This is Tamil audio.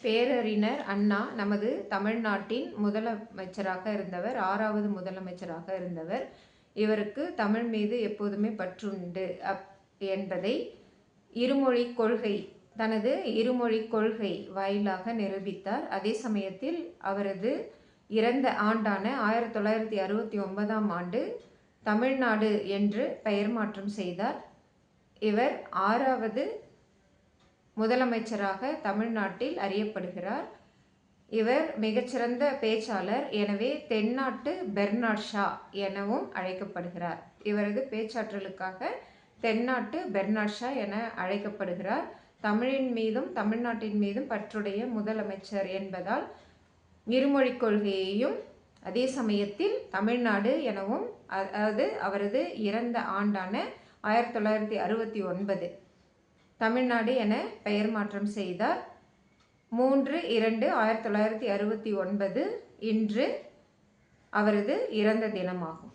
பேரறிஞர் அண்ணா நமது தமிழ்நாட்டின் முதலமைச்சராக இருந்தவர். 6வது முதலமைச்சராக இருந்தவர். இவருக்கு தமிழ் மீது எப்போதுமே பற்றுண்டு என்பதை தனது இருமொழி கொள்கை வாயிலாக நிரூபித்தார். அதே சமயத்தில் அவரது இறந்த ஆண்டான 1969ஆம் ஆண்டு தமிழ்நாடு என்று பெயர் மாற்றம் செய்தார். இவர் 6வது முதலமைச்சராக தமிழ்நாட்டில் அறியப்படுகிறார். இவர் மிகச்சிறந்த பேச்சாளர். எனவே தென்னாட்டு பெர்னாட் ஷா எனவும் அழைக்கப்படுகிறார். இவரது பேச்சாற்றலுக்காக தென்னாட்டு பெர்னாட் ஷா என அழைக்கப்படுகிறார். தமிழின் மீதும் தமிழ்நாட்டின் மீதும் பற்றுடைய முதலமைச்சர் என்பதால் இருமொழி கொள்கையையும் அதே சமயத்தில் தமிழ்நாடு எனவும், அதாவது அவரது இறந்த ஆண்டான 1969 தமிழ்நாடு என பெயர் மாற்றம் செய்தார். 3/2/1969 இன்று அவரது இறந்த தினமாகும்.